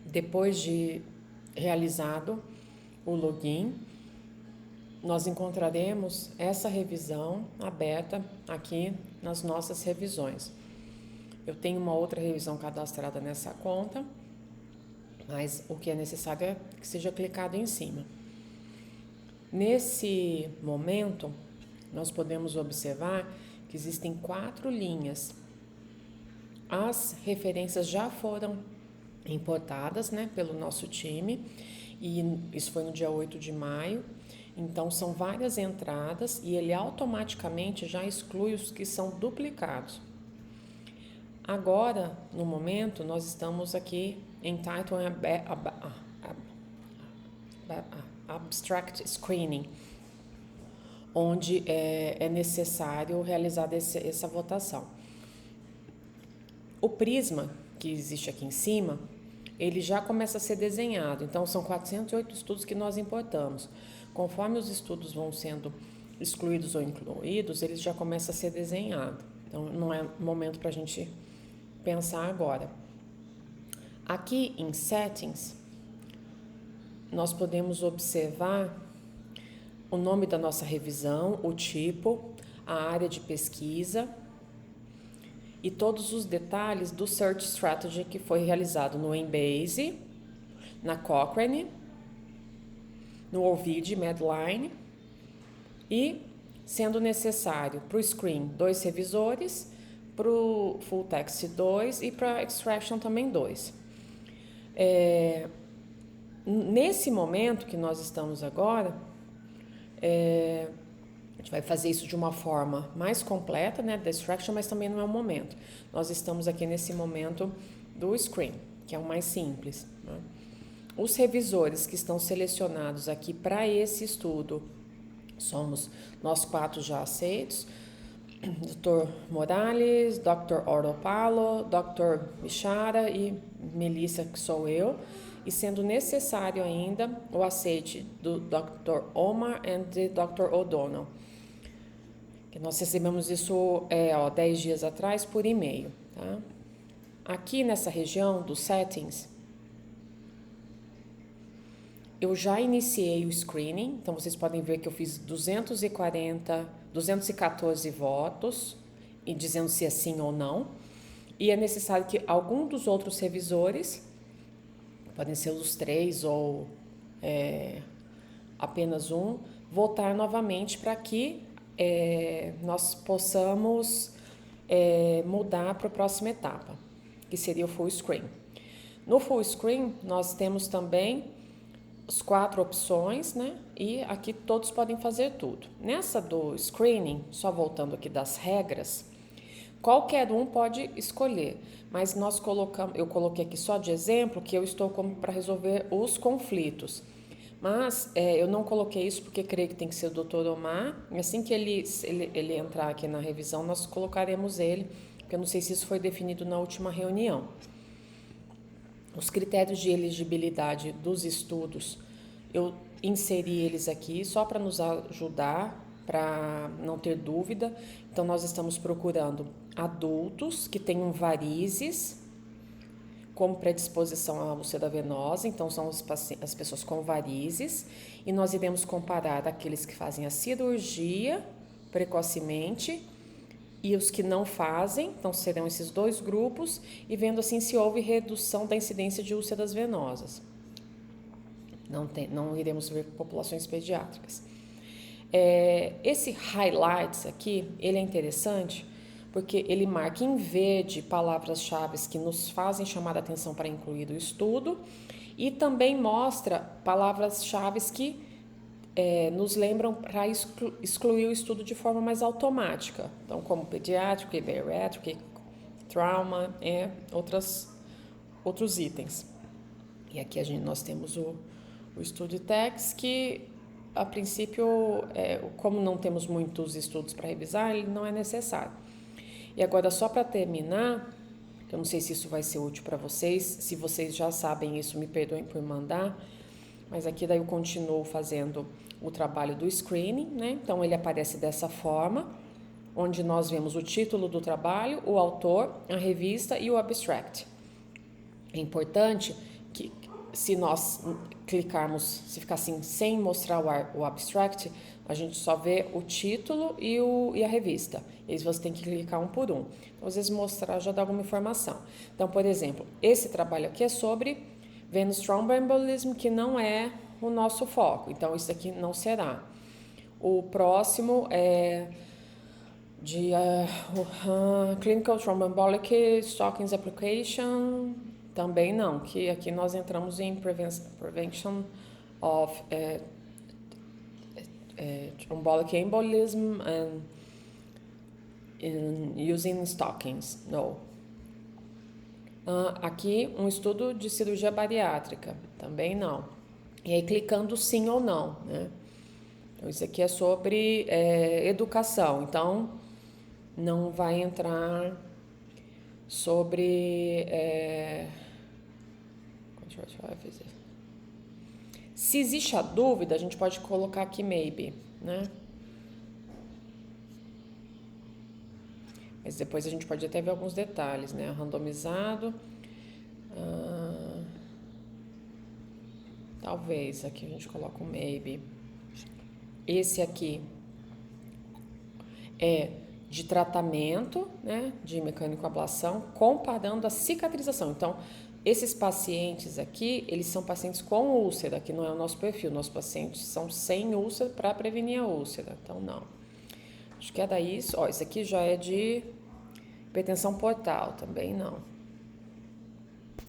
Depois de realizado o login, nós encontraremos essa revisão aberta aqui nas nossas revisões. Eu tenho uma outra revisão cadastrada nessa conta, mas o que é necessário é que seja clicado em cima. Nesse momento, nós podemos observar que existem 4 linhas. As referências já foram importadas, né, pelo nosso time, e isso foi no dia 8 de maio. Então, são várias entradas e ele automaticamente já exclui os que são duplicados. Agora, no momento, nós estamos aqui em Title Abstract Screening, onde é necessário realizar essa votação. O prisma, que existe aqui em cima, ele já começa a ser desenhado. Então, são 408 estudos que nós importamos. Conforme os estudos vão sendo excluídos ou incluídos, eles já começam a ser desenhados. Então, não é momento para a gente pensar agora. Aqui em Settings, nós podemos observar o nome da nossa revisão, o tipo, a área de pesquisa e todos os detalhes do Search Strategy que foi realizado no Embase, na Cochrane, no Ovid Medline e, sendo necessário, para o Screen 2 revisores, para o Full Text 2 e para Extraction também 2. Nesse momento que nós estamos agora, a gente vai fazer isso de uma forma mais completa, né, da Extraction, mas também não é o momento. Nós estamos aqui nesse momento do Screen, que é o mais simples, né? Os revisores que estão selecionados aqui para esse estudo somos nós 4 já aceitos: Dr. Morales, Dr. Oropalo, Dr. Michara e Melissa, que sou eu, e sendo necessário ainda o aceite do Dr. Omar e de Dr. O'Donnell. Que nós recebemos isso 10 dias atrás por e-mail. Tá? Aqui nessa região dos settings, eu já iniciei o screening, então vocês podem ver que eu fiz 214 votos, e dizendo se é sim ou não, e é necessário que algum dos outros revisores, podem ser os 3 ou apenas um, votar novamente para que nós possamos mudar para a próxima etapa, que seria o full screen. No full screen, nós temos também as 4 opções, né? E aqui todos podem fazer tudo. Nessa do screening, só voltando aqui das regras, qualquer um pode escolher, mas eu coloquei aqui só de exemplo que eu estou como para resolver os conflitos. Mas eu não coloquei isso porque creio que tem que ser o Dr. Omar. E assim que ele entrar aqui na revisão, nós colocaremos ele, porque eu não sei se isso foi definido na última reunião. Os critérios de elegibilidade dos estudos, eu inseri eles aqui só para nos ajudar, para não ter dúvida. Então, nós estamos procurando adultos que tenham varizes como predisposição à úlcera venosa, então são as pessoas com varizes, e nós iremos comparar aqueles que fazem a cirurgia precocemente e os que não fazem, então serão esses 2 grupos, e vendo assim se houve redução da incidência de úlceras venosas. Não iremos ver populações pediátricas. Esse highlights aqui, ele é interessante porque ele marca em verde palavras-chave que nos fazem chamar a atenção para incluir o estudo, e também mostra palavras-chave que nos lembram para excluir o estudo de forma mais automática, então como pediátrico, bariátrico, trauma e outros itens. E aqui nós temos o Study Text, que a princípio, como não temos muitos estudos para revisar, ele não é necessário. E agora, só para terminar, eu não sei se isso vai ser útil para vocês, se vocês já sabem isso, me perdoem por mandar, mas aqui daí eu continuo fazendo o trabalho do screening, né? Então, ele aparece dessa forma, onde nós vemos o título do trabalho, o autor, a revista e o abstract. É importante que se nós clicarmos, se ficar assim, sem mostrar o abstract, a gente só vê o título e a revista. E aí você tem que clicar um por um. Então, às vezes mostrar já dá alguma informação. Então, por exemplo, esse trabalho aqui é sobre Venous Thromboembolism, que não é o nosso foco. Então, isso aqui não será. O próximo é de Clinical Thromboembolic Stockings Application, também não, que aqui nós entramos em Prevention of Thrombolic Embolism and using stockings, no. Aqui um estudo de cirurgia bariátrica, também não. E aí clicando sim ou não, né? Então isso aqui é sobre educação, então não vai entrar sobre se existe a dúvida, a gente pode colocar aqui maybe, né? Mas depois a gente pode até ver alguns detalhes, né? Randomizado. Talvez aqui a gente coloca um maybe. Esse aqui é de tratamento, né? De mecânico-ablação, comparando a cicatrização. Então, esses pacientes aqui, eles são pacientes com úlcera, que não é o nosso perfil. Nossos pacientes são sem úlcera para prevenir a úlcera. Então, não. Acho que é daí isso. Ó, esse aqui já é de hipertensão portal, também não.